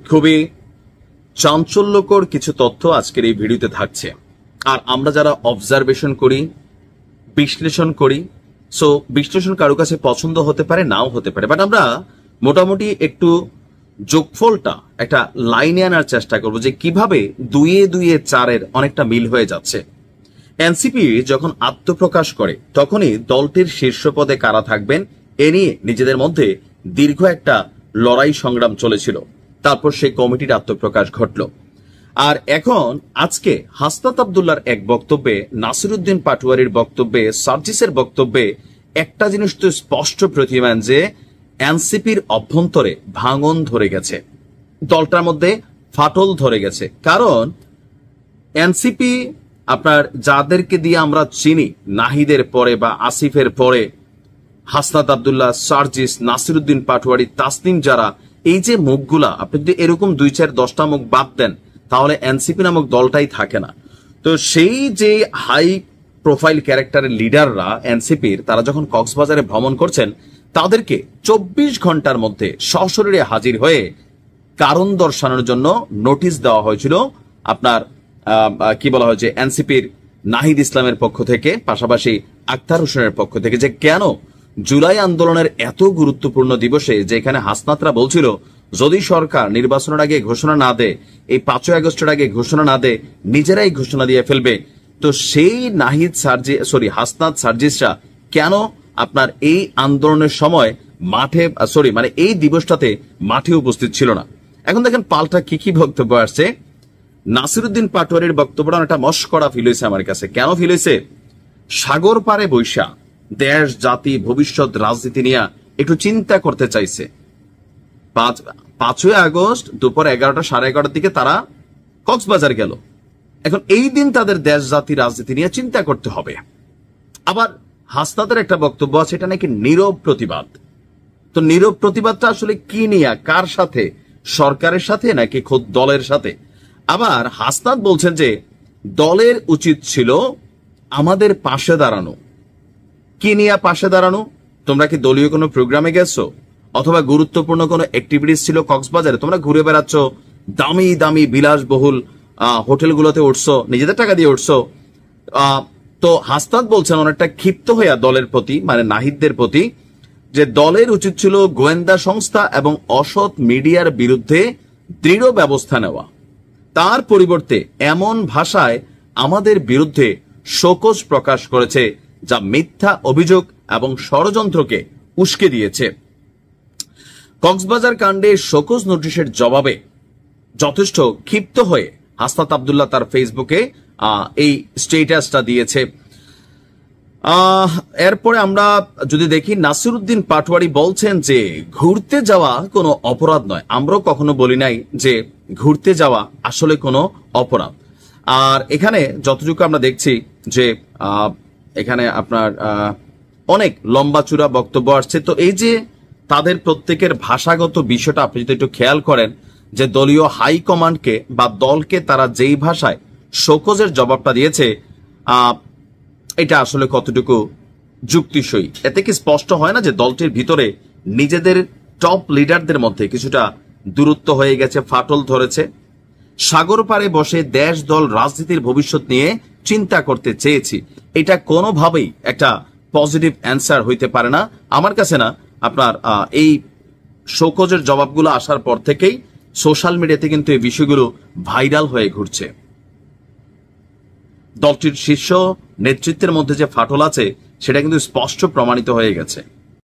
খুবই চাঞ্চল্যকর কিছু তথ্য আজকের এই ভিডিওতে থাকছে। আর আমরা যারা অবজারভেশন করি, বিশ্লেষণ করি, সো বিশ্লেষণ কারো কাছে পছন্দ হতে পারে, নাও হতে পারে, বাট আমরা মোটামুটি একটু যোগফলটা একটা লাইনে আনার চেষ্টা করব যে কিভাবে দুইয়ে দুইয়ে চারের অনেকটা মিল হয়ে যাচ্ছে। এনসিপি যখন আত্মপ্রকাশ করে তখনই দলটির শীর্ষ পদে কারা থাকবেন এ নিয়ে নিজেদের মধ্যে দীর্ঘ একটা লড়াই সংগ্রাম চলেছিল। তারপর সেই কমিটির আত্মপ্রকাশ ঘটল। আর এখন আজকে হাসনাত আব্দুল্লাহর এক বক্তব্যে, নাসিরউদ্দিন পাটোয়ারির বক্তব্যে, সার্জিসের বক্তব্যে একটা জিনিস তো স্পষ্ট প্রতীয়মান যে এনসিপির অভ্যন্তরে ভাঙন ধরে গেছে, দলটার মধ্যে ফাটল ধরে গেছে। কারণ এনসিপি আপনার যাদেরকে দিয়ে আমরা চিনি, নাহিদের পরে বা আসিফের পরে হাসনাত আব্দুল্লাহ, সার্জিস, নাসিরউদ্দিন পাটোয়ারি, তাসনিম, যারা এই যে মুখগুলা, আপনি যদি এরকম 2-4-10টা মুখ বাদ দেন তাহলে এনসিপি নামক দলটাই থাকে না। তো সেই যে হাই প্রোফাইল ক্যারেক্টারের লিডাররা এনসিপির, তারা যখন কক্সবাজারে ভ্রমণ করছেন তাদেরকে 24 ঘন্টার মধ্যে সশরীরে হাজির হয়ে কারণ দর্শানোর জন্য নোটিশ দেওয়া হয়েছিল আপনার কি বলা হয়েছে এনসিপির নাহিদ ইসলামের পক্ষ থেকে, পাশাপাশি আক্তার হোসেনের পক্ষ থেকে, যে কেন জুলাই আন্দোলনের এত গুরুত্বপূর্ণ দিবসে, যেখানে হাসনাতরা বলছিল যদি সরকার নির্বাচনের আগে ঘোষণা না দেয়, এই 5 আগস্টের আগে ঘোষণা না দেয়, নিজেরাই ঘোষণা দিয়ে ফেলবে। তো সেই হাসনাত সার্জিসরা কেন আপনার এই আন্দোলনের সময় মাঠে এই দিবসটাতে মাঠে উপস্থিত ছিল না? এখন দেখেন পাল্টা কি কি বক্তব্য আসছে। নাসিরউদ্দিন পাটোয়ারির বক্তব্যটা একটা মস্করা ফিল হয়েছে আমার কাছে। কেন ফিল হয়েছে? সাগর পারে বৈশা দেশ, জাতি, ভবিষ্যৎ, রাজনীতি নিয়ে একটু চিন্তা করতে চাইছে। 5 আগস্ট দুপুর 11টা 11:30 দিকে তারা কক্সবাজার গেল। এখন এই দিন তাদের দেশ, জাতি, রাজনীতি নিয়ে চিন্তা করতে হবে। আবার হাসনাতের একটা বক্তব্য আছে, এটা নাকি নীরব প্রতিবাদ। তো নীরব প্রতিবাদটা আসলে কি নিয়ে, কার সাথে? সরকারের সাথে নাকি খোদ দলের সাথে? আবার হাসনাত বলছেন যে দলের উচিত ছিল আমাদের পাশে দাঁড়ানো। কি নিয়ে পাশে দাঁড়ানো? তোমরা কি দলীয় কোনো প্রোগ্রামে গেছো, অথবা গুরুত্বপূর্ণ কোনো অ্যাক্টিভিটিস ছিল কক্সবাজারে? তোমরা ঘুরে বেড়াচ্ছ, দামি দামি বিলাসবহুল হোটেলগুলোতে উঠছো, নিজেদের টাকা দিয়ে উঠছো। তো হাসনাত বলছেন অনেকটা ক্ষিপ্ত হইয়া দলের প্রতি, মানে নাহিদদের প্রতি, যে দলের উচিত ছিল গোয়েন্দা সংস্থা এবং অসৎ মিডিয়ার বিরুদ্ধে দৃঢ় ব্যবস্থা নেওয়া। তার পরিবর্তে এমন ভাষায় আমাদের বিরুদ্ধে শোকজ প্রকাশ করেছে যা মিথ্যা অভিযোগ এবং ষড়যন্ত্রকে উস্কে দিয়েছে। কক্সবাজার কাণ্ডে শোকজ নোটিশের জবাবে যথেষ্ট ক্ষিপ্ত হয়ে হাসনাত আব্দুল্লাহ তার ফেসবুকে এই স্ট্যাটাসটা দিয়েছে। এরপরে আমরা যদি দেখি, নাসিরউদ্দিন পাটোয়ারি বলছেন যে ঘুরতে যাওয়া কোনো অপরাধ নয়। আমরাও কখনো বলি নাই যে ঘুরতে যাওয়া আসলে কোনো অপরাধ। আর এখানে যতটুকু আমরা দেখছি যে এখানে আপনার অনেক লম্বা চূড়া বক্তব্য আসছে। তো এই যে তাদের প্রত্যেকের ভাষাগত বিষয়টা আপনি যদি একটু খেয়াল করেন, যে দলীয় হাইকমান্ডকে বা দলকে তারা যেই ভাষায় শোকজের জবাবটা দিয়েছে, এটা আসলে কতটুকু যুক্তিসই? এতে কি স্পষ্ট হয় না যে দলটির ভিতরে নিজেদের টপ লিডারদের মধ্যে কিছুটা দূরত্ব হয়ে গেছে, ফাটল ধরেছে? সাগর পারে বসে দেশ, দল, রাজনীতির ভবিষ্যৎ নিয়ে চিন্তা করতে চেয়েছি, এটা কোনোভাবেই একটা পজিটিভ অ্যান্সার হইতে পারে না আমার কাছে। না, আপনার এই শোকজের জবাবগুলো আসার পর থেকেই সোশ্যাল মিডিয়াতে কিন্তু এই বিষয়গুলো ভাইরাল হয়ে ঘুরছে। দলটির শীর্ষ নেতৃত্বের মধ্যে যে ফাটল আছে সেটা কিন্তু স্পষ্ট প্রমাণিত হয়ে গেছে।